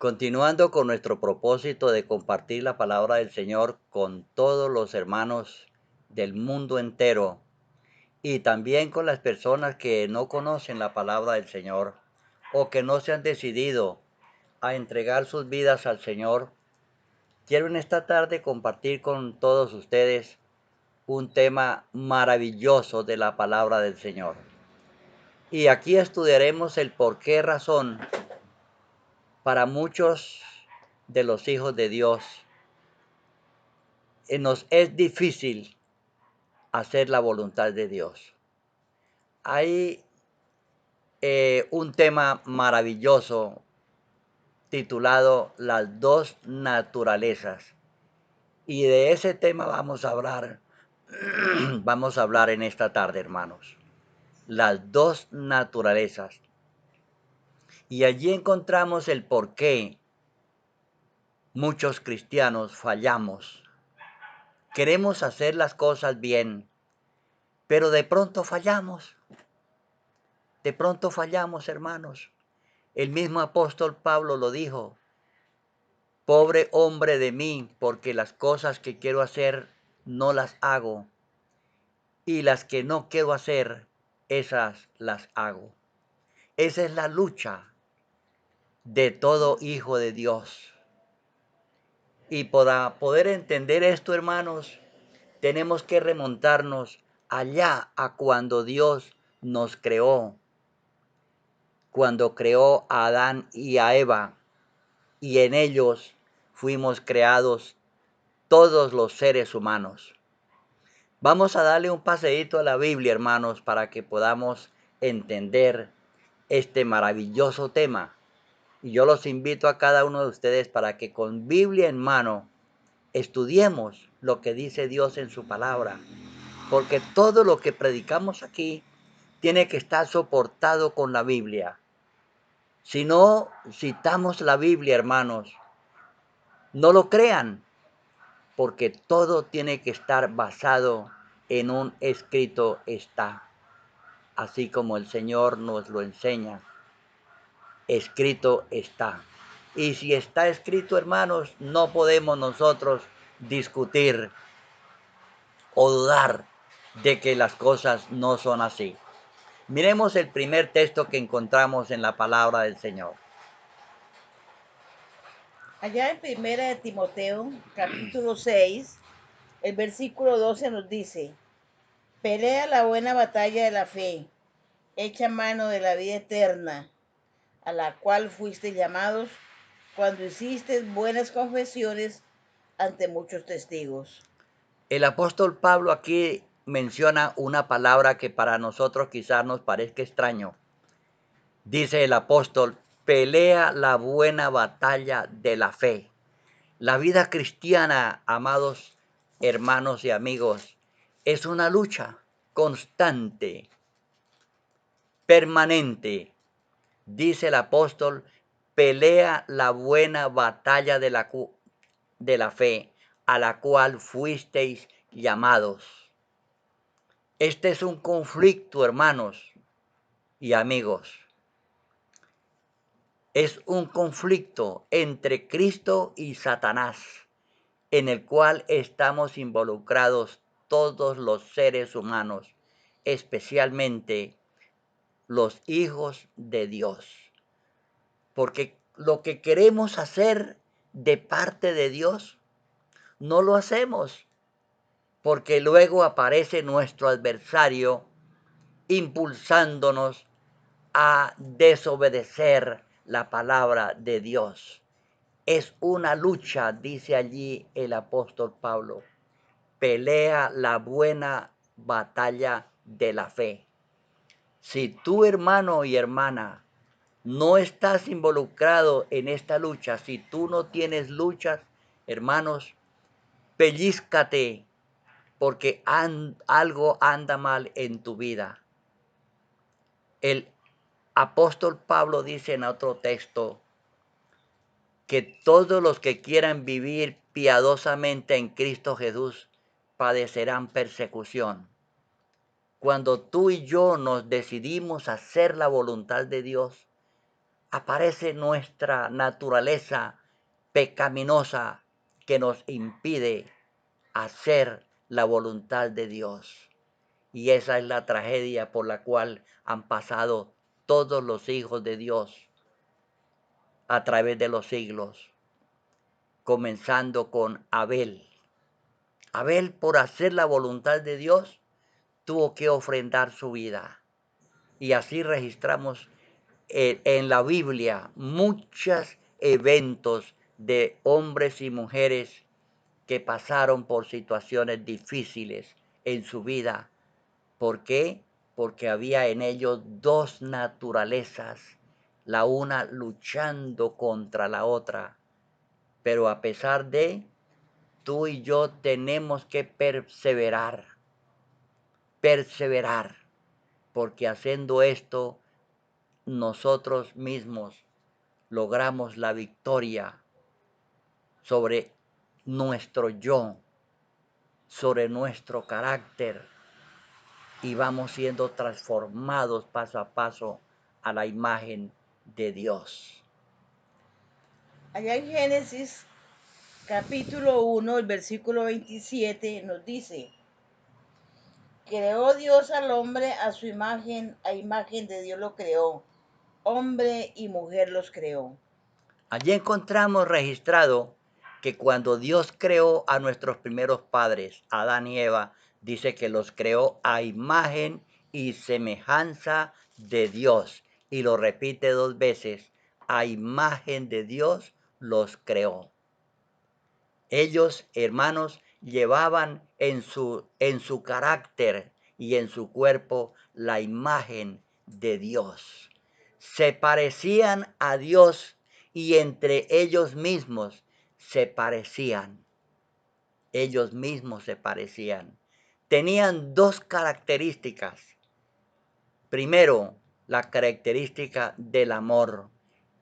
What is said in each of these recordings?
Continuando con nuestro propósito de compartir la palabra del Señor con todos los hermanos del mundo entero y también con las personas que no conocen la palabra del Señor o que no se han decidido a entregar sus vidas al Señor, quiero en esta tarde compartir con todos ustedes un tema maravilloso de la palabra del Señor. Y aquí estudiaremos el por qué razón para muchos de los hijos de Dios nos es difícil hacer la voluntad de Dios. Hay un tema maravilloso titulado Las dos naturalezas. Y de ese tema vamos a hablar, vamos a hablar en esta tarde, hermanos. Las dos naturalezas. Y allí encontramos el por qué muchos cristianos fallamos. Queremos hacer las cosas bien, pero de pronto fallamos. De pronto fallamos, hermanos. El mismo apóstol Pablo lo dijo: pobre hombre de mí, porque las cosas que quiero hacer no las hago, y las que no quiero hacer, esas las hago. Esa es la lucha de todo hijo de Dios. Y para poder entender esto, hermanos, tenemos que remontarnos allá a cuando Dios nos creó, cuando creó a Adán y a Eva, y en ellos fuimos creados todos los seres humanos. Vamos a darle un paseíto a la Biblia, hermanos, para que podamos entender este maravilloso tema. Y yo los invito a cada uno de ustedes para que con Biblia en mano estudiemos lo que dice Dios en su palabra, porque todo lo que predicamos aquí tiene que estar soportado con la Biblia. Si no citamos la Biblia, hermanos, no lo crean, porque todo tiene que estar basado en un escrito está, así como el Señor nos lo enseña. Escrito está. Y si está escrito, hermanos, no podemos nosotros discutir o dudar de que las cosas no son así. Miremos el primer texto que encontramos en la palabra del Señor. Allá en Primera de Timoteo, capítulo 6, el versículo 12 nos dice: pelea la buena batalla de la fe, echa mano de la vida eterna, a la cual fuiste llamados cuando hiciste buenas confesiones ante muchos testigos. El apóstol Pablo aquí menciona una palabra que para nosotros quizás nos parezca extraño. Dice el apóstol: pelea la buena batalla de la fe. La vida cristiana, amados hermanos y amigos, es una lucha constante, permanente. Dice el apóstol: pelea la buena batalla de la fe, a la cual fuisteis llamados. Este es un conflicto, hermanos y amigos. Es un conflicto entre Cristo y Satanás, en el cual estamos involucrados todos los seres humanos, especialmente los hijos de Dios. Porque lo que queremos hacer de parte de Dios, no lo hacemos, porque luego aparece nuestro adversario impulsándonos a desobedecer la palabra de Dios. Es una lucha, dice allí el apóstol Pablo. Pelea la buena batalla de la fe. Si tú, hermano y hermana, no estás involucrado en esta lucha, si tú no tienes luchas, hermanos, pellízcate, porque algo anda mal en tu vida. El apóstol Pablo dice en otro texto que todos los que quieran vivir piadosamente en Cristo Jesús padecerán persecución. Cuando tú y yo nos decidimos a hacer la voluntad de Dios, aparece nuestra naturaleza pecaminosa que nos impide hacer la voluntad de Dios. Y esa es la tragedia por la cual han pasado todos los hijos de Dios a través de los siglos, comenzando con Abel. Abel, por hacer la voluntad de Dios, tuvo que ofrendar su vida. Y así registramos en la Biblia muchos eventos de hombres y mujeres que pasaron por situaciones difíciles en su vida. ¿Por qué? Porque había en ellos dos naturalezas, la una luchando contra la otra. Pero a pesar de, tú y yo tenemos que perseverar, porque haciendo esto, nosotros mismos logramos la victoria sobre nuestro yo, sobre nuestro carácter, y vamos siendo transformados paso a paso a la imagen de Dios. Allá en Génesis capítulo 1, el versículo 27 nos dice, creó Dios al hombre a imagen de Dios lo creó, hombre y mujer los creó. Allí encontramos registrado que cuando Dios creó a nuestros primeros padres, Adán y Eva, dice que los creó a imagen y semejanza de Dios. Y lo repite dos veces, a imagen de Dios los creó. Ellos, hermanos, llevaban en su carácter y en su cuerpo la imagen de Dios. Se parecían a Dios y entre ellos mismos se parecían. Ellos mismos se parecían. Tenían dos características. Primero, la característica del amor,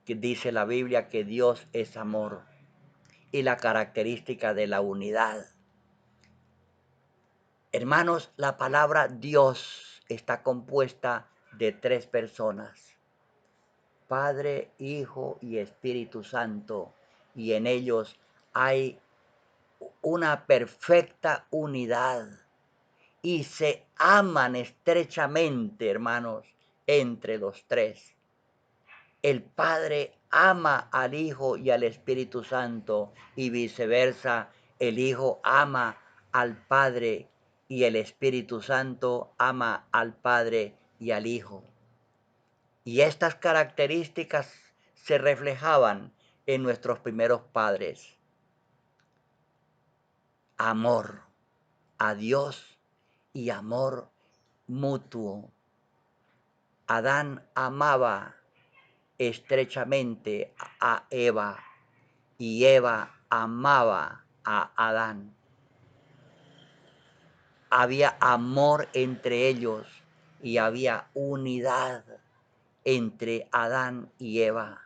que dice la Biblia que Dios es amor, y la característica de la unidad. Hermanos, la palabra Dios está compuesta de tres personas, Padre, Hijo y Espíritu Santo, y en ellos hay una perfecta unidad y se aman estrechamente, hermanos, entre los tres. El Padre ama al Hijo y al Espíritu Santo y viceversa, el Hijo ama al Padre y el Espíritu Santo ama al Padre y al Hijo. Y estas características se reflejaban en nuestros primeros padres. Amor a Dios y amor mutuo. Adán amaba estrechamente a Eva y Eva amaba a Adán. Había amor entre ellos y había unidad entre Adán y Eva.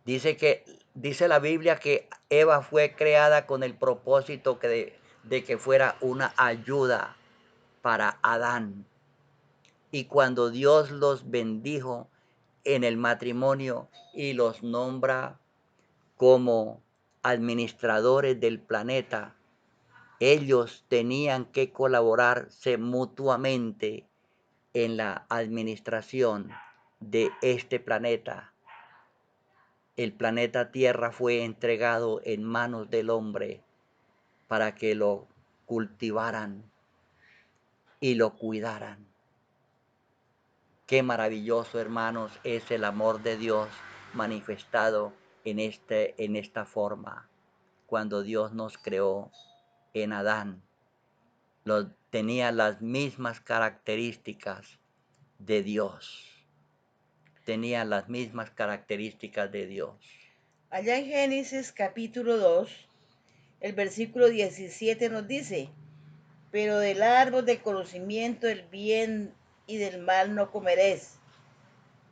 Dice la Biblia que Eva fue creada con el propósito de que fuera una ayuda para Adán. Y cuando Dios los bendijo en el matrimonio y los nombra como administradores del planeta, ellos tenían que colaborarse mutuamente en la administración de este planeta. El planeta Tierra fue entregado en manos del hombre para que lo cultivaran y lo cuidaran. Qué maravilloso, hermanos, es el amor de Dios manifestado en esta forma. Cuando Dios nos creó en Adán, tenía las mismas características de Dios. Tenía las mismas características de Dios. Allá en Génesis capítulo 2, el versículo 17 nos dice, pero del árbol del conocimiento del bien y del mal no comeréis,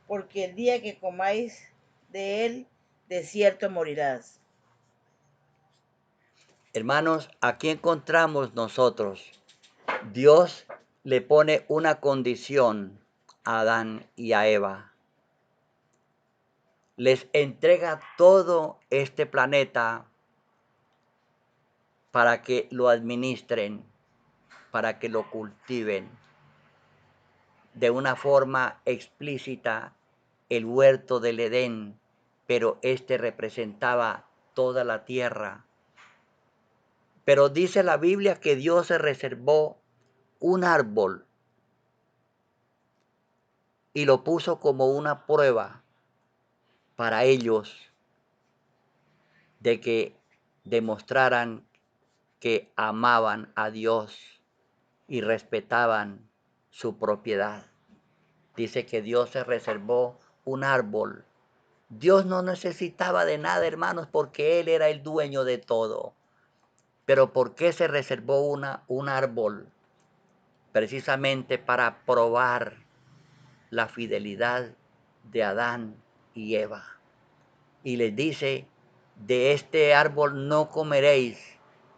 porque el día que comáis de él, de cierto morirás. Hermanos, aquí encontramos nosotros, Dios le pone una condición a Adán y a Eva. les entrega todo este planeta para que lo administren, para que lo cultiven de una forma explícita el huerto del Edén, pero este representaba toda la tierra. Pero dice la Biblia que Dios se reservó un árbol y lo puso como una prueba para ellos de que demostraran que amaban a Dios y respetaban su propiedad. Dice que Dios se reservó un árbol. Dios no necesitaba de nada, hermanos, porque Él era el dueño de todo. Pero ¿por qué se reservó un árbol? Precisamente para probar la fidelidad de Adán y Eva. Y les dice, de este árbol no comeréis,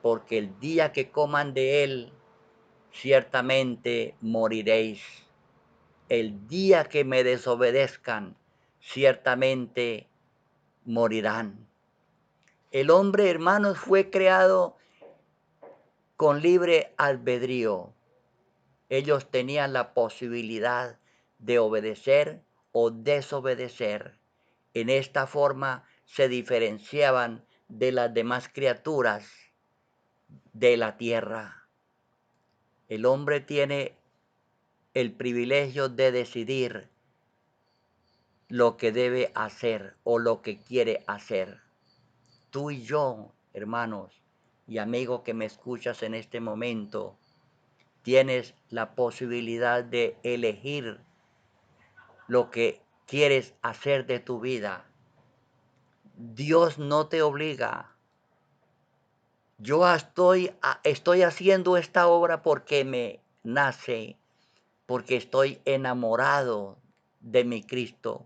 porque el día que coman de él, ciertamente moriréis. El día que me desobedezcan, ciertamente morirán. El hombre, hermanos, fue creado con libre albedrío. Ellos tenían la posibilidad de obedecer o desobedecer. En esta forma se diferenciaban de las demás criaturas de la tierra. El hombre tiene el privilegio de decidir lo que debe hacer o lo que quiere hacer. Tú y yo, hermanos y amigos que me escuchas en este momento, tienes la posibilidad de elegir lo que quieres hacer de tu vida. Dios no te obliga. Yo estoy haciendo esta obra porque me nace, porque estoy enamorado de mi Cristo.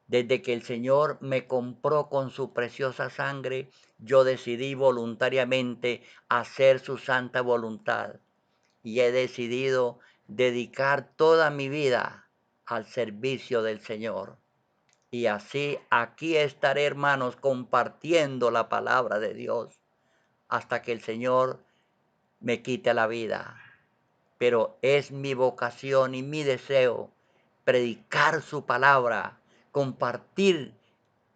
Desde que el Señor me compró con su preciosa sangre, yo decidí voluntariamente hacer su santa voluntad y he decidido dedicar toda mi vida al servicio del Señor. Y así aquí estaré, hermanos, compartiendo la palabra de Dios hasta que el Señor me quite la vida. Pero es mi vocación y mi deseo predicar su palabra, compartir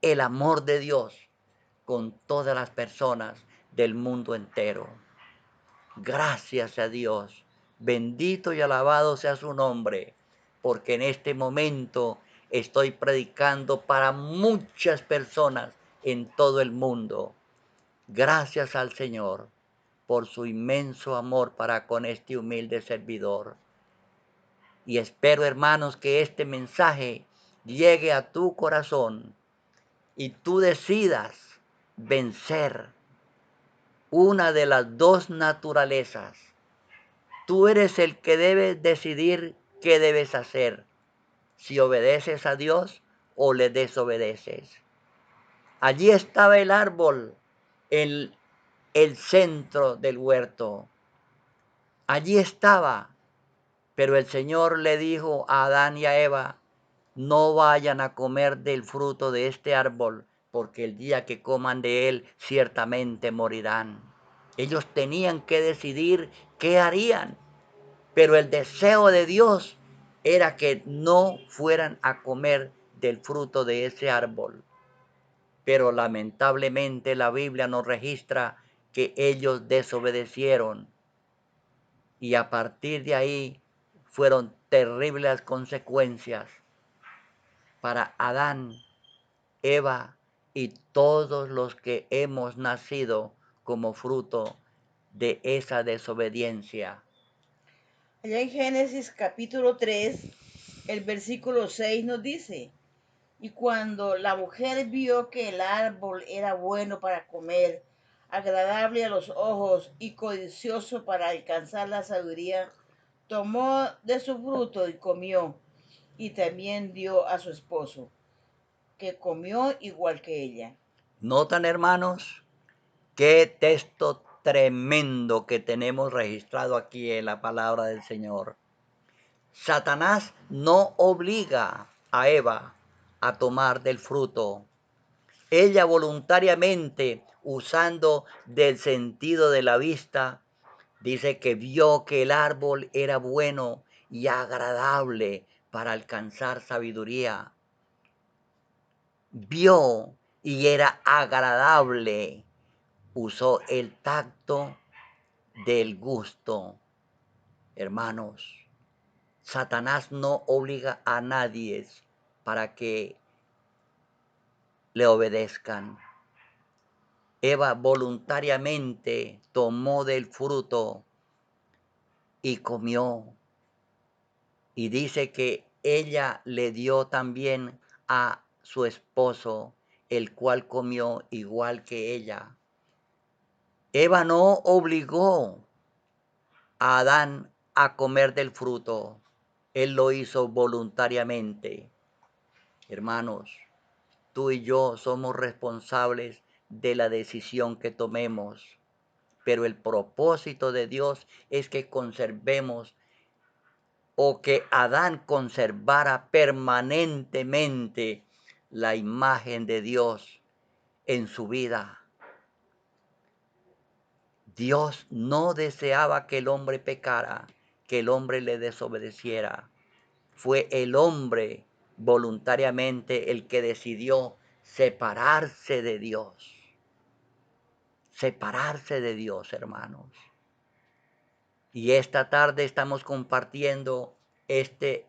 el amor de Dios con todas las personas del mundo entero. Gracias a Dios. Bendito y alabado sea su nombre, porque en este momento estoy predicando para muchas personas en todo el mundo. Gracias al Señor por su inmenso amor para con este humilde servidor. Y espero, hermanos, que este mensaje llegue a tu corazón y tú decidas vencer una de las dos naturalezas. Tú eres el que debes decidir qué debes hacer, si obedeces a Dios o le desobedeces. Allí estaba el árbol, el centro del huerto. Allí estaba, pero el Señor le dijo a Adán y a Eva, no vayan a comer del fruto de este árbol, porque el día que coman de él, ciertamente morirán. Ellos tenían que decidir qué harían, pero el deseo de Dios era que no fueran a comer del fruto de ese árbol. Pero lamentablemente la Biblia nos registra que ellos desobedecieron y a partir de ahí fueron terribles consecuencias para Adán, Eva y todos los que hemos nacido como fruto de esa desobediencia. Allá en Génesis capítulo 3, el versículo 6 nos dice, y cuando la mujer vio que el árbol era bueno para comer, agradable a los ojos y codicioso para alcanzar la sabiduría, tomó de su fruto y comió, y también dio a su esposo, que comió igual que ella. ¿Notan, hermanos? Qué texto tremendo que tenemos registrado aquí en la palabra del Señor. Satanás no obliga a Eva a tomar del fruto. Ella voluntariamente, usando del sentido de la vista, dice que vio que el árbol era bueno y agradable para alcanzar sabiduría. Vio y era agradable. Usó el tacto del gusto. Hermanos, Satanás no obliga a nadie para que le obedezcan. Eva voluntariamente tomó del fruto y comió. Y dice que ella le dio también a su esposo, el cual comió igual que ella. Eva no obligó a Adán a comer del fruto. Él lo hizo voluntariamente. Hermanos, tú y yo somos responsables de la decisión que tomemos, pero el propósito de Dios es que conservemos o que Adán conservara permanentemente la imagen de Dios en su vida. Dios no deseaba que el hombre pecara, que el hombre le desobedeciera. Fue el hombre voluntariamente el que decidió separarse de Dios. Separarse de Dios, hermanos. Y esta tarde estamos compartiendo este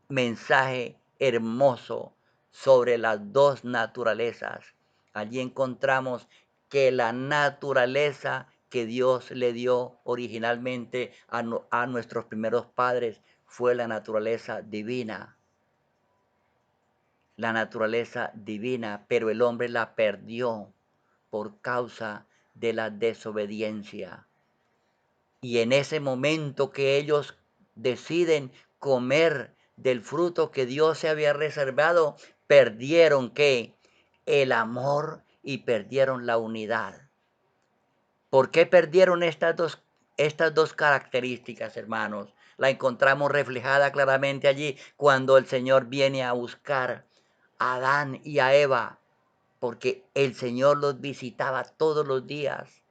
mensaje hermoso sobre las dos naturalezas. Allí encontramos que la naturaleza que Dios le dio originalmente a nuestros primeros padres fue la naturaleza divina. La naturaleza divina, pero el hombre la perdió por causa de la desobediencia. Y en ese momento que ellos deciden comer del fruto que Dios se había reservado, perdieron ¿qué? El amor y perdieron la unidad. ¿Por qué perdieron estas dos características, hermanos? La encontramos reflejada claramente allí cuando el Señor viene a buscar a Adán y a Eva, porque el Señor los visitaba todos los días.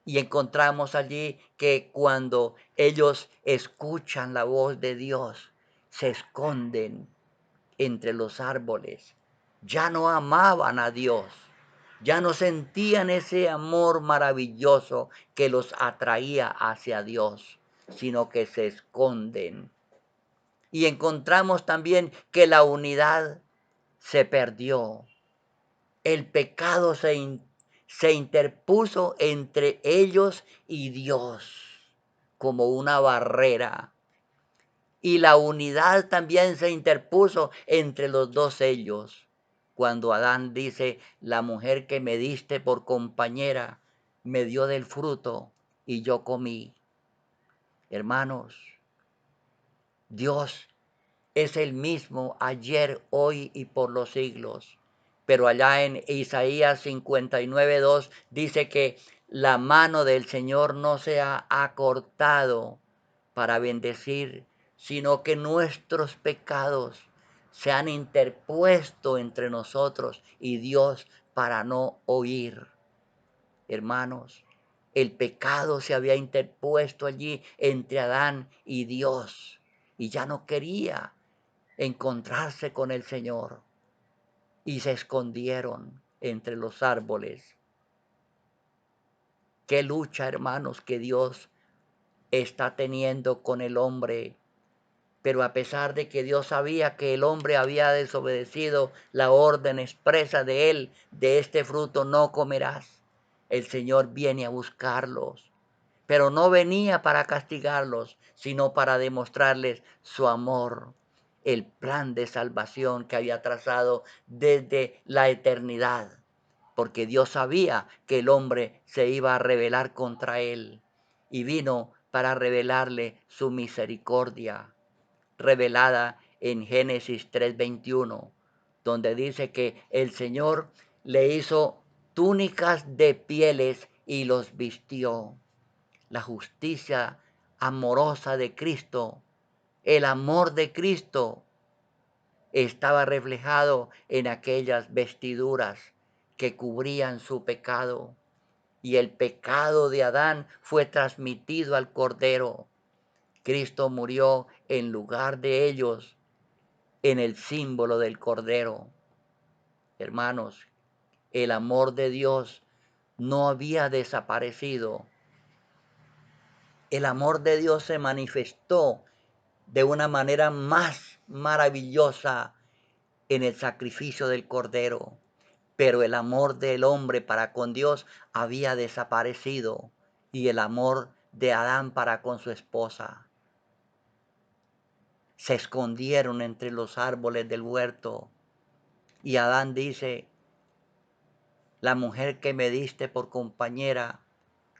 Y encontramos allí que cuando ellos escuchan la voz de Dios, se esconden entre los árboles. Ya no amaban a Dios, ya no sentían ese amor maravilloso que los atraía hacia Dios, sino que se esconden. Y encontramos también que la unidad se perdió. El pecado se interpuso entre ellos y Dios como una barrera. Y la unidad también se interpuso entre los dos ellos. Cuando Adán dice, la mujer que me diste por compañera me dio del fruto y yo comí. Hermanos, Dios es el mismo ayer, hoy y por los siglos. Pero allá en Isaías 59:2 dice que la mano del Señor no se ha acortado para bendecir, sino que nuestros pecados se han interpuesto entre nosotros y Dios para no oír. Hermanos, el pecado se había interpuesto allí entre Adán y Dios y ya no quería encontrarse con el Señor y se escondieron entre los árboles. Qué lucha, hermanos, que Dios está teniendo con el hombre. Pero a pesar de que Dios sabía que el hombre había desobedecido la orden expresa de él, de este fruto no comerás, el Señor viene a buscarlos. Pero no venía para castigarlos, sino para demostrarles su amor, el plan de salvación que había trazado desde la eternidad, porque Dios sabía que el hombre se iba a rebelar contra él y vino para revelarle su misericordia, revelada en Génesis 3:21, donde dice que el Señor le hizo túnicas de pieles y los vistió. La justicia amorosa de Cristo, el amor de Cristo estaba reflejado en aquellas vestiduras que cubrían su pecado. Y el pecado de Adán fue transmitido al Cordero. Cristo murió en lugar de ellos en el símbolo del Cordero. Hermanos, el amor de Dios no había desaparecido. El amor de Dios se manifestó de una manera más maravillosa en el sacrificio del Cordero. Pero el amor del hombre para con Dios había desaparecido, y el amor de Adán para con su esposa. Se escondieron entre los árboles del huerto, y Adán dice: la mujer que me diste por compañera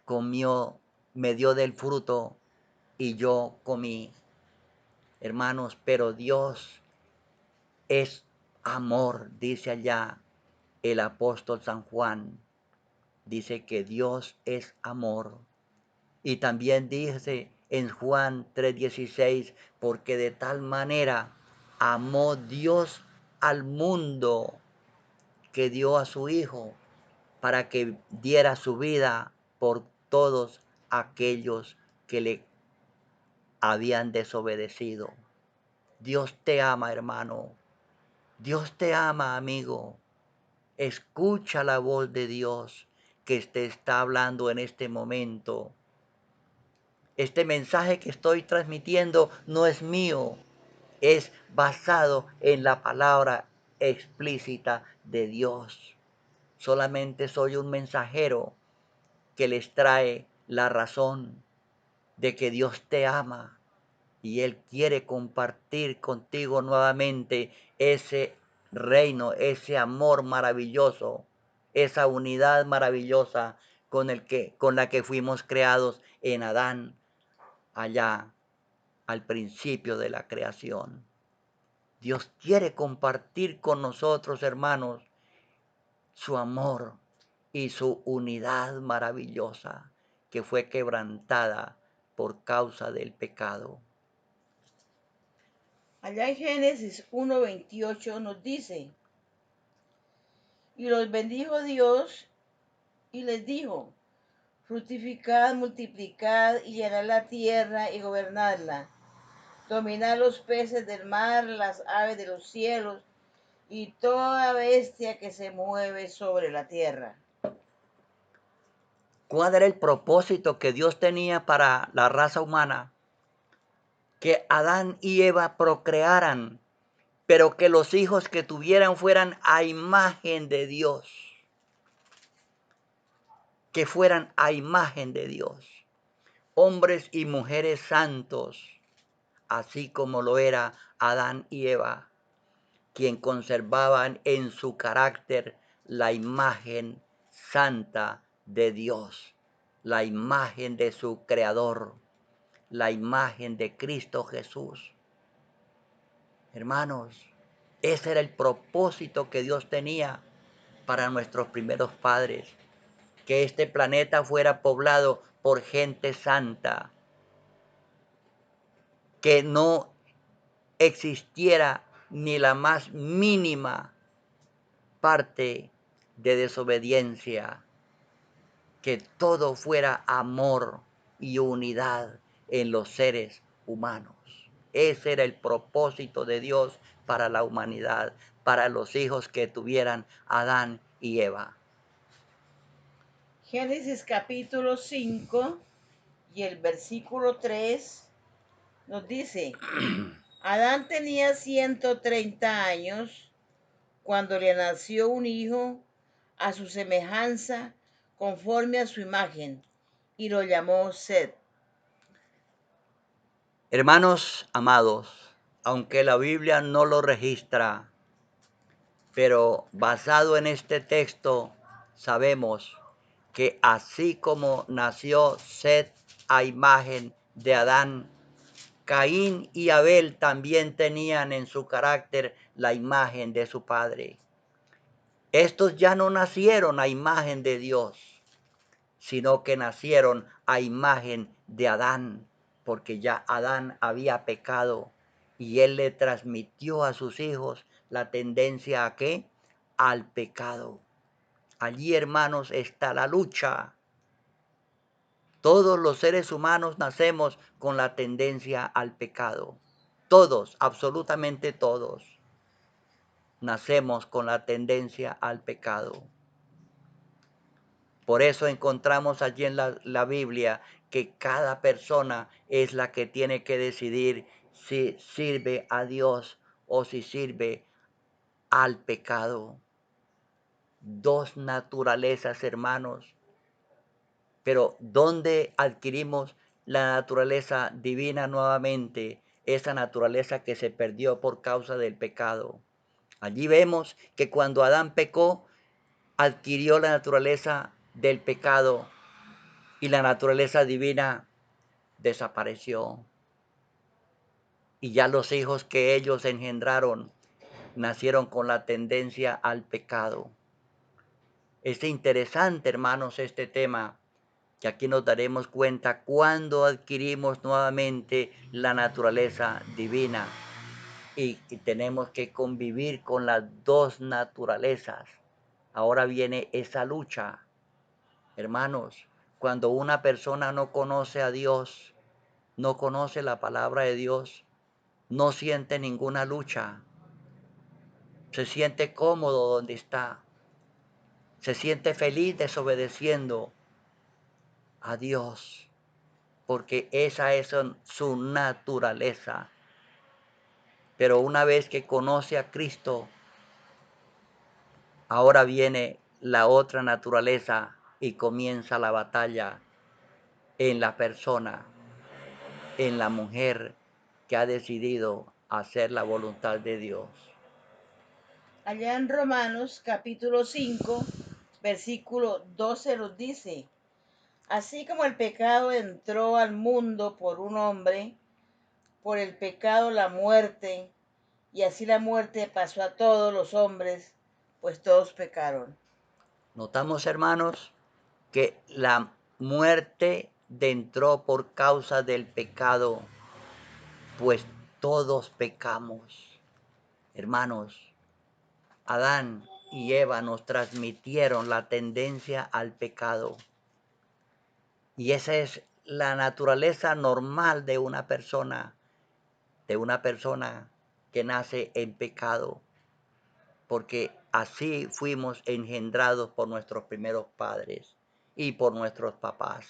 comió, me dio del fruto y yo comí. Hermanos, pero Dios es amor, dice allá el apóstol San Juan. Dice que Dios es amor. Y también dice en Juan 3:16, porque de tal manera amó Dios al mundo que dio a su Hijo para que diera su vida por todos aquellos que le habían desobedecido. Dios te ama, hermano. Dios te ama, amigo. Escucha la voz de Dios que te está hablando en este momento. Este mensaje que estoy transmitiendo no es mío, es basado en la palabra explícita de Dios. Solamente soy un mensajero que les trae la razón de que Dios te ama y Él quiere compartir contigo nuevamente ese reino, ese amor maravilloso, esa unidad maravillosa con la que fuimos creados en Adán, allá al principio de la creación. Dios quiere compartir con nosotros, hermanos, su amor y su unidad maravillosa que fue quebrantada por causa del pecado. Allá en Génesis 1:28 nos dice, y los bendijo Dios y les dijo, fructificad, multiplicad y llenad la tierra y gobernadla. Dominad los peces del mar, las aves de los cielos y toda bestia que se mueve sobre la tierra. ¿Cuál era el propósito que Dios tenía para la raza humana? Que Adán y Eva procrearan, pero que los hijos que tuvieran fueran a imagen de Dios. Que fueran a imagen de Dios. Hombres y mujeres santos, así como lo era Adán y Eva, quien conservaban en su carácter la imagen santa de Dios, la imagen de su Creador, la imagen de Cristo Jesús. Hermanos, ese era el propósito que Dios tenía para nuestros primeros padres, que este planeta fuera poblado por gente santa, que no existiera ni la más mínima parte de desobediencia, que todo fuera amor y unidad en los seres humanos. Ese era el propósito de Dios para la humanidad, para los hijos que tuvieran Adán y Eva. Génesis capítulo 5 y el versículo 3 nos dice, Adán tenía 130 años cuando le nació un hijo a su semejanza, conforme a su imagen, y lo llamó Set. Hermanos amados, aunque la Biblia no lo registra, pero basado en este texto sabemos que así como nació Set a imagen de Adán, Caín y Abel también tenían en su carácter la imagen de su padre. Estos ya no nacieron a imagen de Dios, sino que nacieron a imagen de Adán, porque ya Adán había pecado y él le transmitió a sus hijos la tendencia a qué? Al pecado. Allí, hermanos, está la lucha. Todos los seres humanos nacemos con la tendencia al pecado. Todos, absolutamente todos, nacemos con la tendencia al pecado. Por eso encontramos allí en la Biblia que cada persona es la que tiene que decidir si sirve a Dios o si sirve al pecado. Dos naturalezas, hermanos. Pero ¿dónde adquirimos la naturaleza divina nuevamente? Esa naturaleza que se perdió por causa del pecado. Allí vemos que cuando Adán pecó, adquirió la naturaleza del pecado y la naturaleza divina desapareció. Y ya los hijos que ellos engendraron nacieron con la tendencia al pecado. Es interesante, hermanos, este tema, que aquí nos daremos cuenta cuando adquirimos nuevamente la naturaleza divina y tenemos que convivir con las dos naturalezas. Ahora viene esa lucha, hermanos. Cuando una persona no conoce a Dios, no conoce la palabra de Dios, no siente ninguna lucha, se siente cómodo donde está, se siente feliz desobedeciendo a Dios, porque esa es su naturaleza. Pero una vez que conoce a Cristo, ahora viene la otra naturaleza y comienza la batalla en la persona, en la mujer que ha decidido hacer la voluntad de Dios. Allá en Romanos capítulo 5, versículo 12 nos dice, así como el pecado entró al mundo por un hombre, por el pecado la muerte, y así la muerte pasó a todos los hombres, pues todos pecaron. Notamos, hermanos, que la muerte entró por causa del pecado, pues todos pecamos. Hermanos, Adán y Eva nos transmitieron la tendencia al pecado. Y esa es la naturaleza normal de una persona que nace en pecado, porque así fuimos engendrados por nuestros primeros padres y por nuestros papás.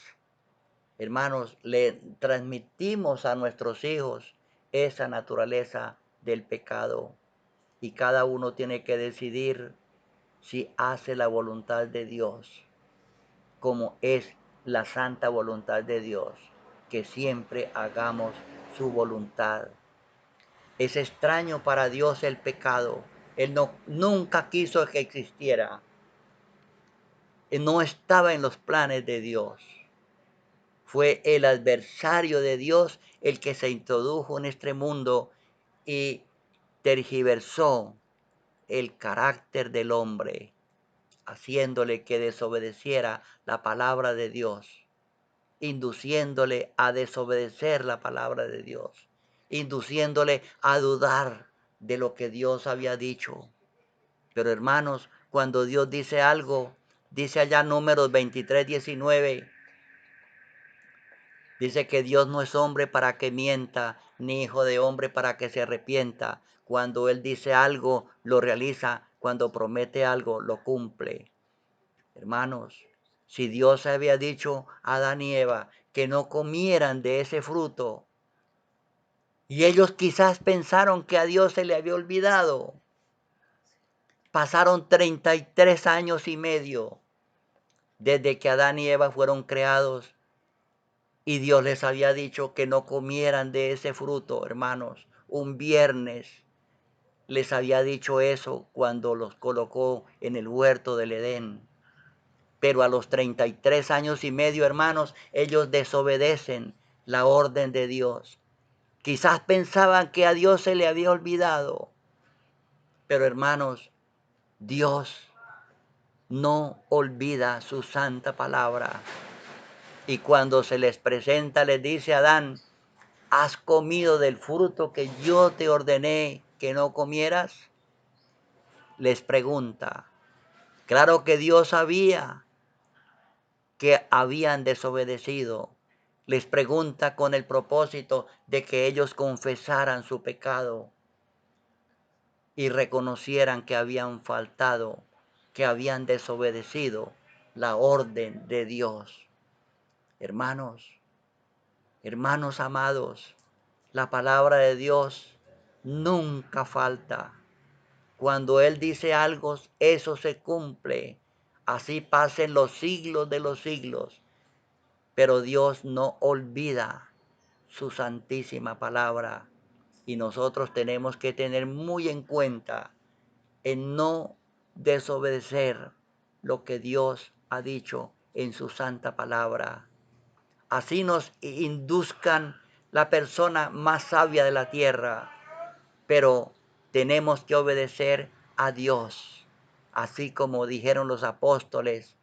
Hermanos, le transmitimos a nuestros hijos esa naturaleza del pecado y cada uno tiene que decidir si hace la voluntad de Dios, como es la santa voluntad de Dios, que siempre hagamos su voluntad. Es extraño para Dios el pecado. Él nunca quiso que existiera. Él no estaba en los planes de Dios. Fue el adversario de Dios el que se introdujo en este mundo y tergiversó el carácter del hombre, haciéndole que desobedeciera la palabra de Dios, induciéndole a desobedecer la palabra de Dios, induciéndole a dudar de lo que Dios había dicho. Pero hermanos, cuando Dios dice algo, dice allá Números 23:19, dice que Dios no es hombre para que mienta, ni hijo de hombre para que se arrepienta. Cuando Él dice algo, lo realiza. Cuando promete algo, lo cumple. Hermanos, si Dios había dicho a Adán y Eva que no comieran de ese fruto, y ellos quizás pensaron que a Dios se le había olvidado, pasaron 33 años y medio desde que Adán y Eva fueron creados y Dios les había dicho que no comieran de ese fruto, hermanos. Un viernes les había dicho eso cuando los colocó en el huerto del Edén. Pero a los 33 años y medio, hermanos, ellos desobedecen la orden de Dios. Quizás pensaban que a Dios se le había olvidado. Pero hermanos, Dios no olvida su santa palabra. Y cuando se les presenta, les dice a Adán, ¿has comido del fruto que yo te ordené que no comieras? Les pregunta. Claro que Dios sabía que habían desobedecido. Les pregunta con el propósito de que ellos confesaran su pecado y reconocieran que habían faltado, que habían desobedecido la orden de Dios. Hermanos, hermanos amados, la palabra de Dios nunca falta. Cuando Él dice algo, eso se cumple. Así pasen los siglos de los siglos. Pero Dios no olvida su santísima palabra. Y nosotros tenemos que tener muy en cuenta en no desobedecer lo que Dios ha dicho en su santa palabra. Así nos induzcan la persona más sabia de la tierra, pero tenemos que obedecer a Dios, así como dijeron los apóstoles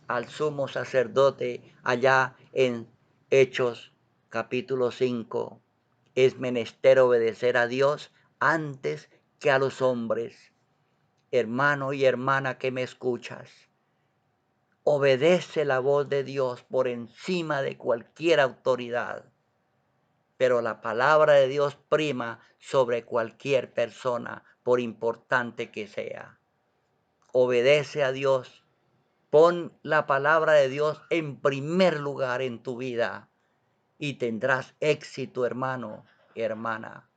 al sumo sacerdote allá en Hechos capítulo 5. Es menester obedecer a Dios antes que a los hombres. Hermano y hermana que me escuchas, obedece la voz de Dios por encima de cualquier autoridad, pero la palabra de Dios prima sobre cualquier persona, por importante que sea. Obedece a Dios. Pon la palabra de Dios en primer lugar en tu vida y tendrás éxito, hermano, hermana.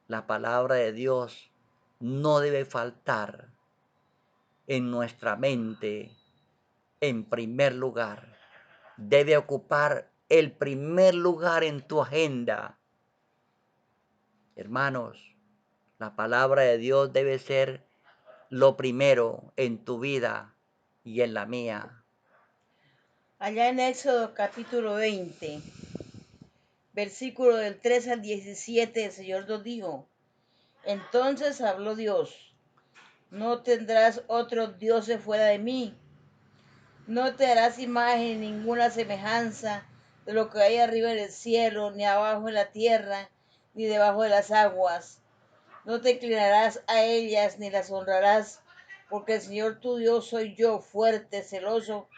La palabra de Dios no debe faltar en nuestra mente en primer lugar. Debe ocupar el primer lugar en tu agenda. Hermanos, la palabra de Dios debe ser lo primero en tu vida y en la mía. Allá en Éxodo capítulo 20, versículo del 3 al 17, el Señor nos dijo, entonces habló Dios, no tendrás otros dioses fuera de mí, no te harás imagen ninguna semejanza de lo que hay arriba en el cielo, ni abajo en la tierra, ni debajo de las aguas. No te inclinarás a ellas ni las honrarás, porque el Señor tu Dios soy yo, fuerte, celoso,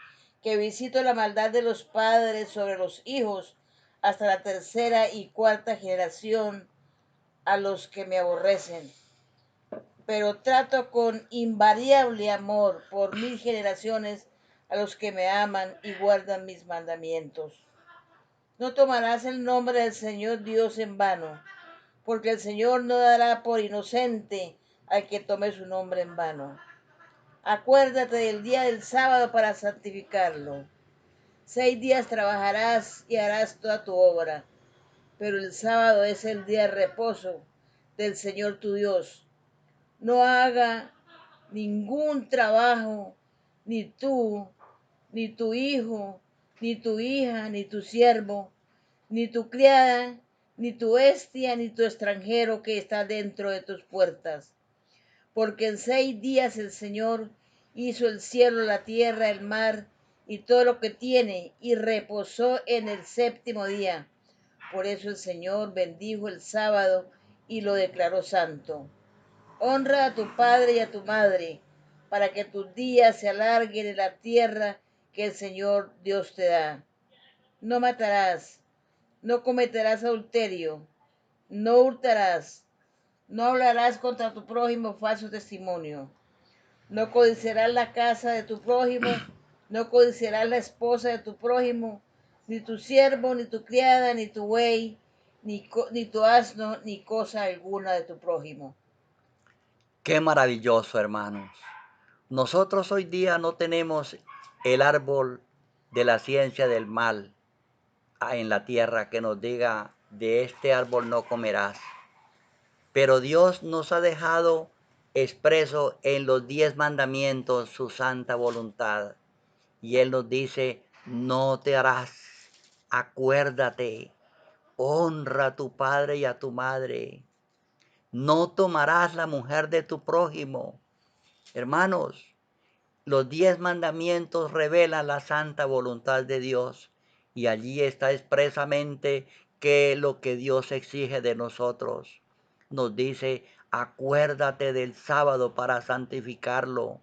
que visito la maldad de los padres sobre los hijos hasta la tercera y cuarta generación a los que me aborrecen. Pero trato con invariable amor por 1000 generaciones a los que me aman y guardan mis mandamientos. No tomarás el nombre del Señor Dios en vano, porque el Señor no dará por inocente al que tome su nombre en vano. Acuérdate del día del sábado para santificarlo. 6 días trabajarás y harás toda tu obra, pero el sábado es el día de reposo del Señor tu Dios. No haga ningún trabajo, ni tú, ni tu hijo, ni tu hija, ni tu siervo, ni tu criada, ni tu bestia, ni tu extranjero que está dentro de tus puertas. Porque en 6 días el Señor hizo el cielo, la tierra, el mar y todo lo que tiene, y reposó en el séptimo día. Por eso el Señor bendijo el sábado y lo declaró santo. Honra a tu padre y a tu madre, para que tus días se alarguen en la tierra que el Señor Dios te da. No matarás, no cometerás adulterio, no hurtarás, no hablarás contra tu prójimo falso testimonio, no codiciarás la casa de tu prójimo, no codiciarás la esposa de tu prójimo, ni tu siervo, ni tu criada, ni tu buey, ni tu asno, ni cosa alguna de tu prójimo. Qué maravilloso, hermanos. Nosotros hoy día no tenemos el árbol de la ciencia del mal en la tierra que nos diga, de este árbol no comerás. Pero Dios nos ha dejado expreso en los 10 mandamientos su santa voluntad. Y Él nos dice, no te harás, acuérdate, honra a tu padre y a tu madre. No tomarás la mujer de tu prójimo. Hermanos, los 10 mandamientos revelan la santa voluntad de Dios y allí está expresamente ¿Qué es lo que Dios exige de nosotros? Nos dice, acuérdate del sábado para santificarlo.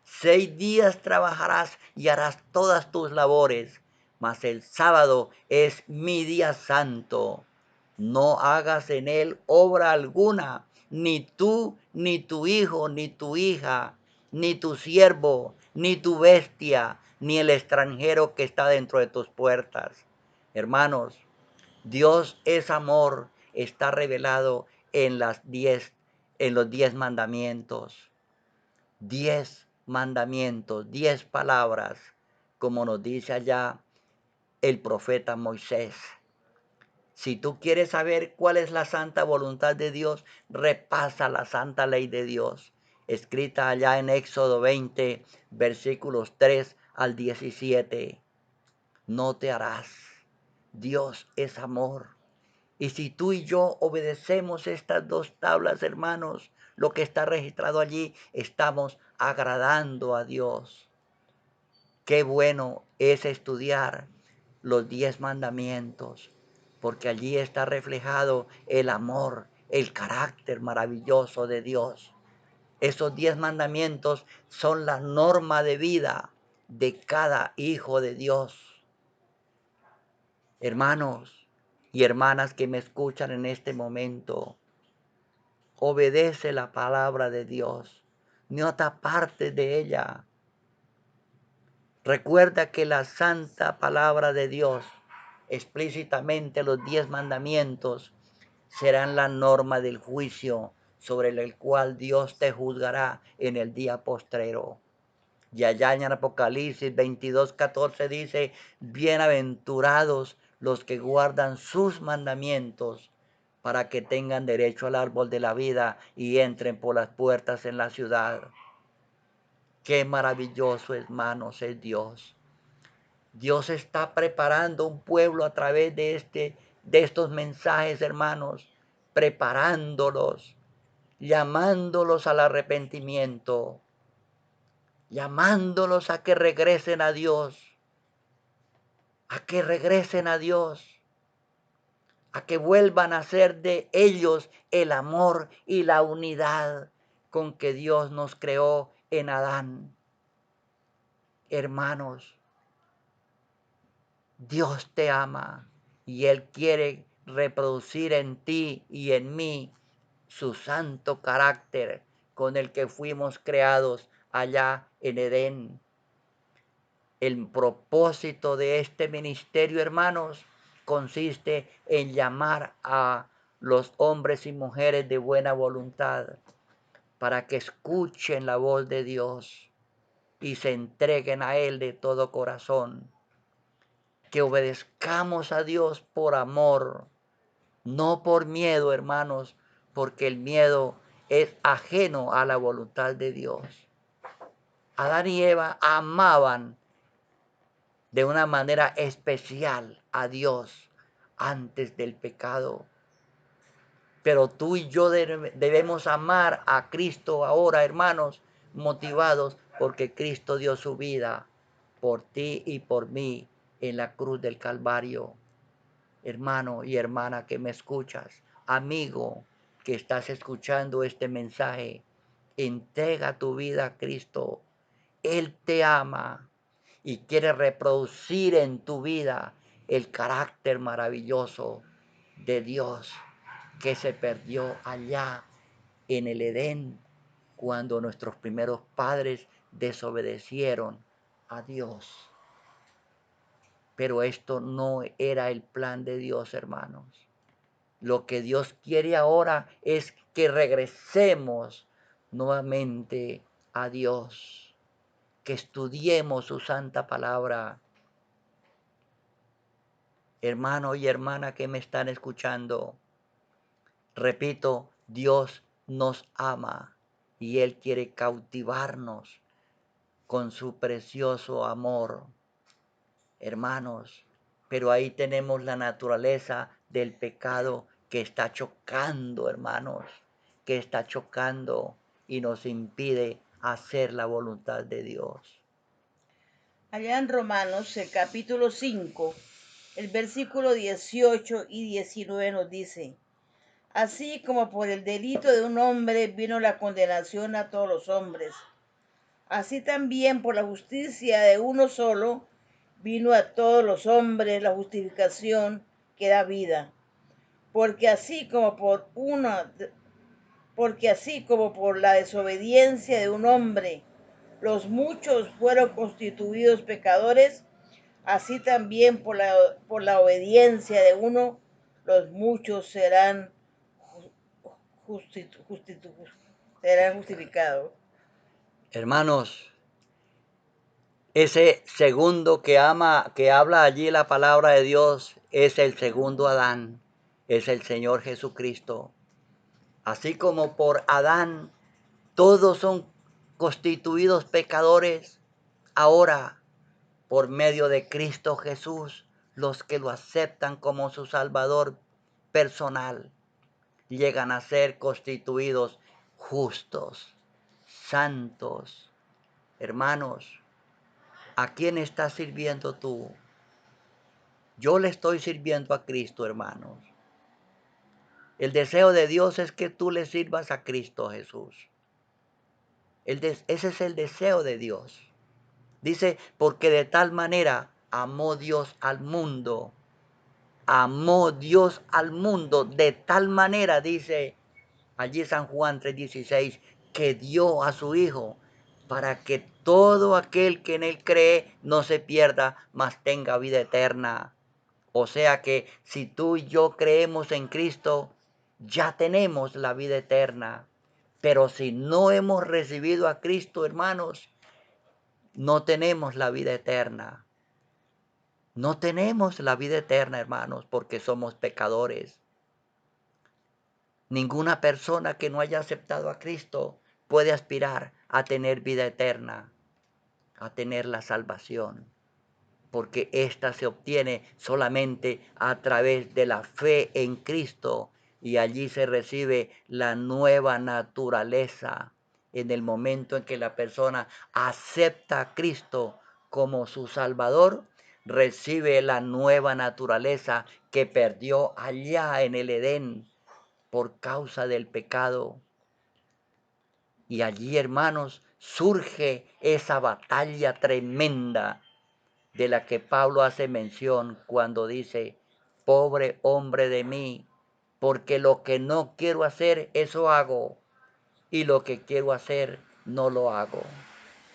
6 días trabajarás y harás todas tus labores, mas el sábado es mi día santo. No hagas en él obra alguna, ni tú, ni tu hijo, ni tu hija, ni tu siervo, ni tu bestia, ni el extranjero que está dentro de tus puertas. Hermanos, Dios es amor, está revelado en los 10 mandamientos. 10 mandamientos, 10 palabras, como nos dice allá el profeta Moisés. Si tú quieres saber cuál es la santa voluntad de Dios, repasa la santa ley de Dios, escrita allá en Éxodo 20, versículos 3 al 17. No te harás. Dios es amor. Y si tú y yo obedecemos estas 2 tablas, hermanos, lo que está registrado allí, estamos agradando a Dios. Qué bueno es estudiar los 10 mandamientos, porque allí está reflejado el amor, el carácter maravilloso de Dios. Esos 10 mandamientos son la norma de vida de cada hijo de Dios. Hermanos y hermanas que me escuchan en este momento, obedece la palabra de Dios, no te apartes de ella. Recuerda que la santa palabra de Dios, explícitamente los 10 mandamientos, serán la norma del juicio sobre el cual Dios te juzgará en el día postrero. Y allá en Apocalipsis 22:14 dice, bienaventurados los que guardan sus mandamientos para que tengan derecho al árbol de la vida y entren por las puertas en la ciudad. Qué maravilloso, hermanos, es Dios. Dios está preparando un pueblo a través de estos mensajes, hermanos, preparándolos, llamándolos al arrepentimiento, llamándolos a que regresen a Dios, a que regresen a Dios, a que vuelvan a ser de ellos el amor y la unidad con que Dios nos creó en Adán. Hermanos, Dios te ama y Él quiere reproducir en ti y en mí su santo carácter con el que fuimos creados allá en Edén. El propósito de este ministerio, hermanos, consiste en llamar a los hombres y mujeres de buena voluntad para que escuchen la voz de Dios y se entreguen a Él de todo corazón. Que obedezcamos a Dios por amor, no por miedo, hermanos, porque el miedo es ajeno a la voluntad de Dios. Adán y Eva amaban de una manera especial a Dios antes del pecado. Pero tú y yo debemos amar a Cristo ahora, hermanos, motivados porque Cristo dio su vida por ti y por mí en la cruz del Calvario. Hermano y hermana que me escuchas, amigo que estás escuchando este mensaje, entrega tu vida a Cristo. Él te ama y quiere reproducir en tu vida el carácter maravilloso de Dios que se perdió allá en el Edén cuando nuestros primeros padres desobedecieron a Dios. Pero esto no era el plan de Dios, hermanos. Lo que Dios quiere ahora es que regresemos nuevamente a Dios, que estudiemos su santa palabra. Hermano y hermana que me están escuchando, repito, Dios nos ama y Él quiere cautivarnos con su precioso amor, hermanos. Pero ahí tenemos la naturaleza del pecado que está chocando, hermanos, que está chocando y nos impide hacer la voluntad de Dios. Allá en Romanos, el capítulo 5, El versículo 18 y 19 nos dice, así como por el delito de un hombre vino la condenación a todos los hombres, así también por la justicia de uno solo vino a todos los hombres la justificación que da vida. Porque así como por la desobediencia de un hombre los muchos fueron constituidos pecadores, así también por la obediencia de uno los muchos serán justificados. Hermanos, ese segundo que habla allí la palabra de Dios, es el segundo Adán, es el Señor Jesucristo. Así como por Adán todos son constituidos pecadores, ahora por medio de Cristo Jesús, los que lo aceptan como su Salvador personal, llegan a ser constituidos justos, santos. Hermanos, ¿a quién estás sirviendo tú? Yo le estoy sirviendo a Cristo, hermanos. El deseo de Dios es que tú le sirvas a Cristo Jesús. Ese es el deseo de Dios. Dice, porque de tal manera amó Dios al mundo. Amó Dios al mundo. De tal manera, dice allí San Juan 3:16, que dio a su Hijo para que todo aquel que en Él cree no se pierda, mas tenga vida eterna. O sea que si tú y yo creemos en Cristo, ya tenemos la vida eterna. Pero si no hemos recibido a Cristo, hermanos, no tenemos la vida eterna. No tenemos la vida eterna, hermanos, porque somos pecadores. Ninguna persona que no haya aceptado a Cristo puede aspirar a tener vida eterna, a tener la salvación, porque ésta se obtiene solamente a través de la fe en Cristo, y allí se recibe la nueva naturaleza en el momento en que la persona acepta a Cristo como su Salvador. Recibe la nueva naturaleza que perdió allá en el Edén por causa del pecado. Y allí, hermanos, surge esa batalla tremenda de la que Pablo hace mención cuando dice, pobre hombre de mí, porque lo que no quiero hacer, eso hago, y lo que quiero hacer, no lo hago.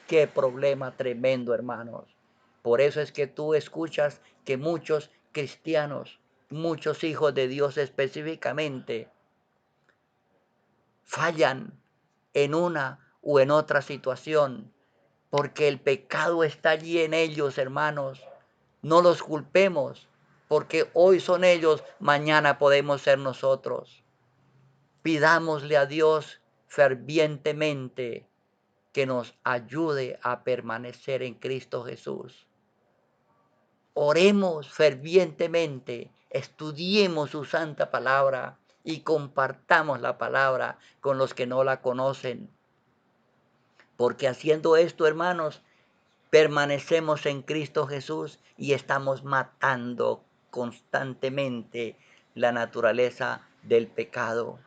Qué problema tremendo, hermanos. Por eso es que tú escuchas que muchos cristianos, muchos hijos de Dios específicamente, fallan en una o en otra situación, porque el pecado está allí en ellos, hermanos. No los culpemos, porque hoy son ellos, mañana podemos ser nosotros. Pidámosle a Dios fervientemente que nos ayude a permanecer en Cristo Jesús. Oremos fervientemente, estudiemos su santa palabra y compartamos la palabra con los que no la conocen. Porque haciendo esto, hermanos, permanecemos en Cristo Jesús y estamos matando constantemente la naturaleza del pecado,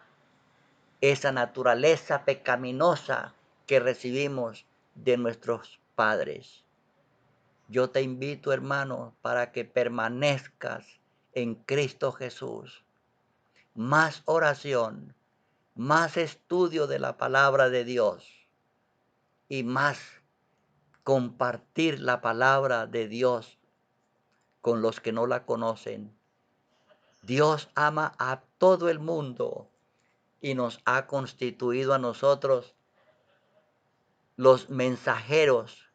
esa naturaleza pecaminosa que recibimos de nuestros padres. Yo te invito, hermano, para que permanezcas en Cristo Jesús. Más oración, más estudio de la palabra de Dios y más compartir la palabra de Dios con los que no la conocen. Dios ama a todo el mundo y nos ha constituido a nosotros los mensajeros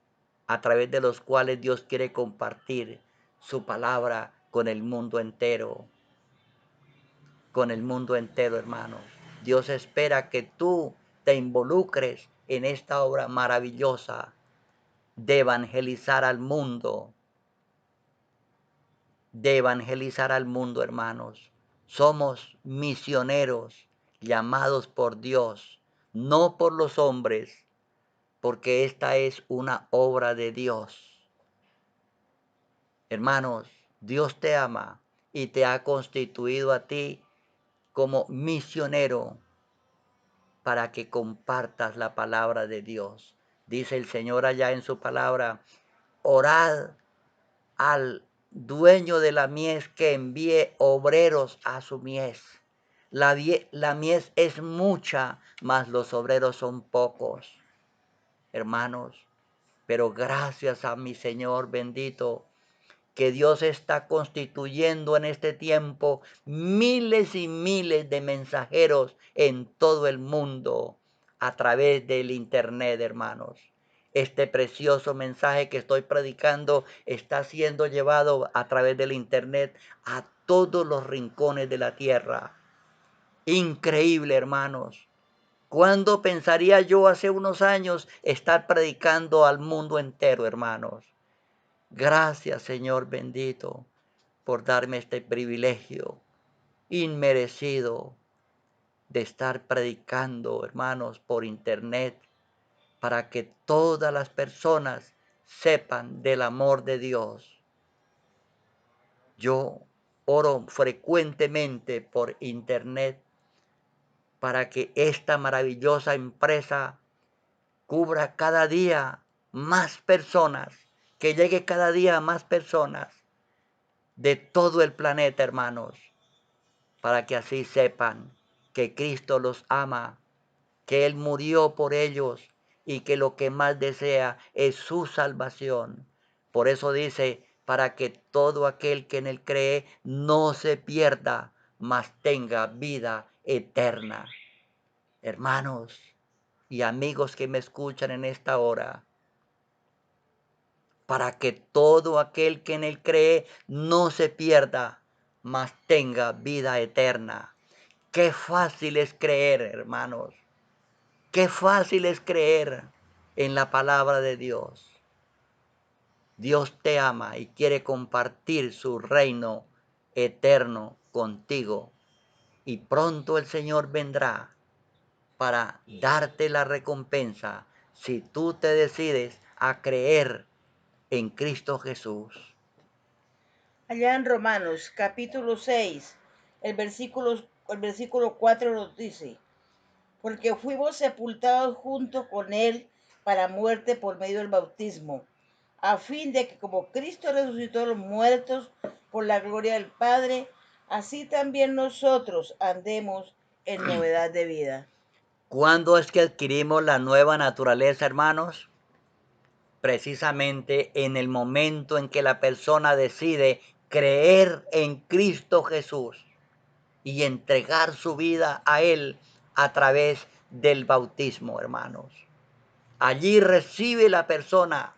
a través de los cuales Dios quiere compartir su palabra con el mundo entero, hermanos. Dios espera que tú te involucres en esta obra maravillosa de evangelizar al mundo, hermanos. Somos misioneros llamados por Dios, no por los hombres, porque esta es una obra de Dios. Hermanos, Dios te ama y te ha constituido a ti como misionero para que compartas la palabra de Dios. Dice el Señor allá en su palabra, orad al dueño de la mies que envíe obreros a su mies. La mies es mucha, mas los obreros son pocos, hermanos. Pero gracias a mi Señor bendito, que Dios está constituyendo en este tiempo miles y miles de mensajeros en todo el mundo a través del internet, hermanos. Este precioso mensaje que estoy predicando está siendo llevado a través del internet a todos los rincones de la tierra. Increíble, hermanos. ¿Cuándo pensaría yo hace unos años estar predicando al mundo entero, hermanos? Gracias, Señor bendito, por darme este privilegio inmerecido de estar predicando, hermanos, por internet, para que todas las personas sepan del amor de Dios. Yo oro frecuentemente por internet para que esta maravillosa empresa cubra cada día más personas, que llegue cada día a más personas de todo el planeta, hermanos, para que así sepan que Cristo los ama, que Él murió por ellos y que lo que más desea es su salvación. Por eso dice, para que todo aquel que en Él cree no se pierda, mas tenga vida eterna. Hermanos y amigos que me escuchan en esta hora, para que todo aquel que en Él cree no se pierda, mas tenga vida eterna. Qué fácil es creer, hermanos. Qué fácil es creer en la palabra de Dios. Dios te ama y quiere compartir su reino eterno contigo. Y pronto el Señor vendrá para darte la recompensa si tú te decides a creer en Cristo Jesús. Allá en Romanos capítulo 6, el versículo 4 nos dice, porque fuimos sepultados junto con él para muerte por medio del bautismo, a fin de que como Cristo resucitó de los muertos por la gloria del Padre, así también nosotros andemos en novedad de vida. ¿Cuándo es que adquirimos la nueva naturaleza, hermanos? Precisamente en el momento en que la persona decide creer en Cristo Jesús y entregar su vida a Él a través del bautismo, hermanos. Allí recibe la persona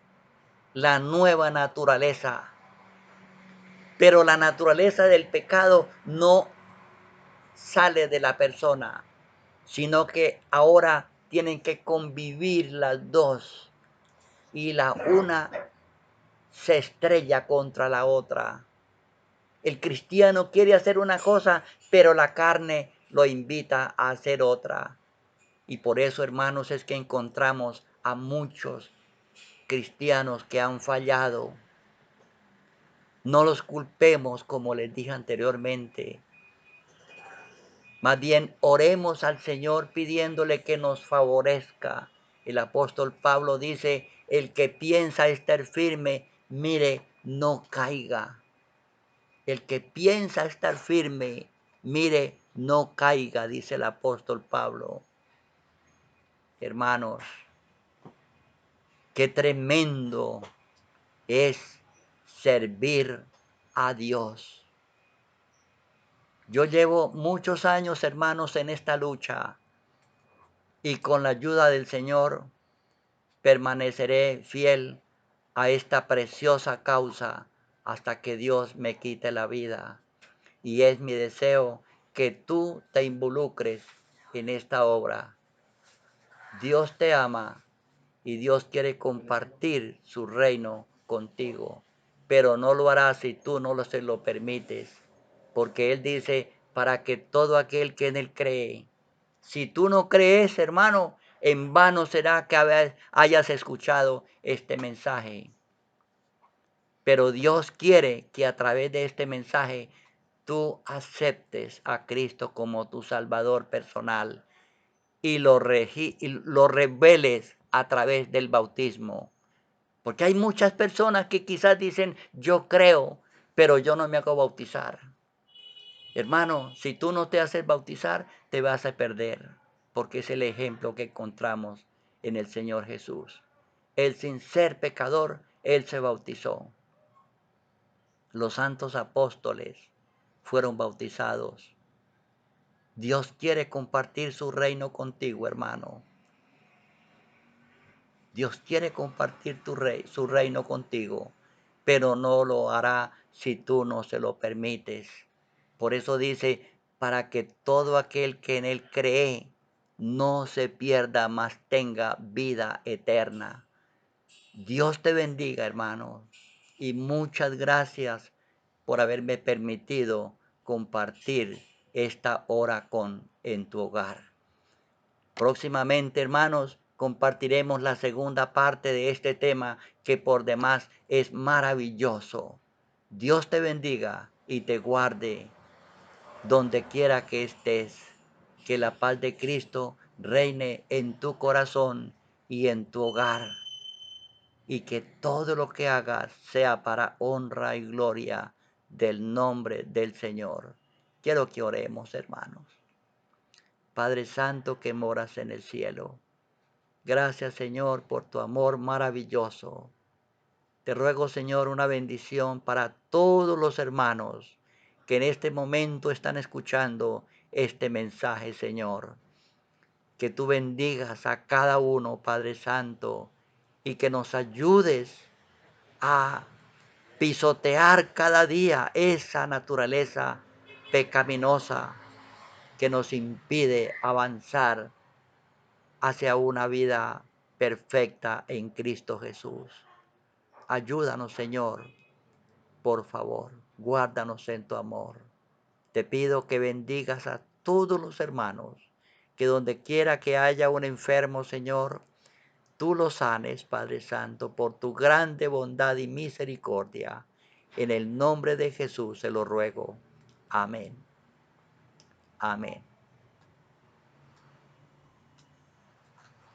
la nueva naturaleza, pero la naturaleza del pecado no sale de la persona, sino que ahora tienen que convivir las dos y la una se estrella contra la otra. El cristiano quiere hacer una cosa, pero la carne lo invita a hacer otra. Y por eso, hermanos, es que encontramos a muchos cristianos que han fallado. No los culpemos, como les dije anteriormente. Más bien, oremos al Señor pidiéndole que nos favorezca. El apóstol Pablo dice, el que piensa estar firme, mire, no caiga. El que piensa estar firme, mire, no caiga, dice el apóstol Pablo. Hermanos, qué tremendo es servir a Dios. Yo llevo muchos años, hermanos, en esta lucha y con la ayuda del Señor permaneceré fiel a esta preciosa causa hasta que Dios me quite la vida. Y es mi deseo que tú te involucres en esta obra. Dios te ama y Dios quiere compartir su reino contigo, pero no lo hará si tú no se lo permites, porque Él dice, para que todo aquel que en Él cree, si tú no crees, hermano, en vano será que hayas escuchado este mensaje. Pero Dios quiere que a través de este mensaje tú aceptes a Cristo como tu Salvador personal y lo reveles a través del bautismo. Porque hay muchas personas que quizás dicen, yo creo, pero yo no me hago bautizar. Hermano, si tú no te haces bautizar, te vas a perder, porque es el ejemplo que encontramos en el Señor Jesús. Él, sin ser pecador, Él se bautizó. Los santos apóstoles fueron bautizados. Dios quiere compartir su reino contigo, hermano. Dios quiere compartir su reino contigo, pero no lo hará si tú no se lo permites. Por eso dice, para que todo aquel que en Él cree no se pierda, mas tenga vida eterna. Dios te bendiga, hermano, y muchas gracias por haberme permitido compartir esta hora en tu hogar. Próximamente, hermanos, compartiremos la segunda parte de este tema que por demás es maravilloso. Dios te bendiga y te guarde donde quiera que estés. Que la paz de Cristo reine en tu corazón y en tu hogar. Y que todo lo que hagas sea para honra y gloria del nombre del Señor. Quiero que oremos, hermanos. Padre Santo que moras en el cielo. Gracias, Señor, por tu amor maravilloso. Te ruego, Señor, una bendición para todos los hermanos que en este momento están escuchando este mensaje, Señor. Que tú bendigas a cada uno, Padre Santo, y que nos ayudes a pisotear cada día esa naturaleza pecaminosa que nos impide avanzar hacia una vida perfecta en Cristo Jesús. Ayúdanos, Señor, por favor, guárdanos en tu amor. Te pido que bendigas a todos los hermanos, que donde quiera que haya un enfermo, Señor, tú lo sanes, Padre Santo, por tu grande bondad y misericordia. En el nombre de Jesús se lo ruego. Amén. Amén.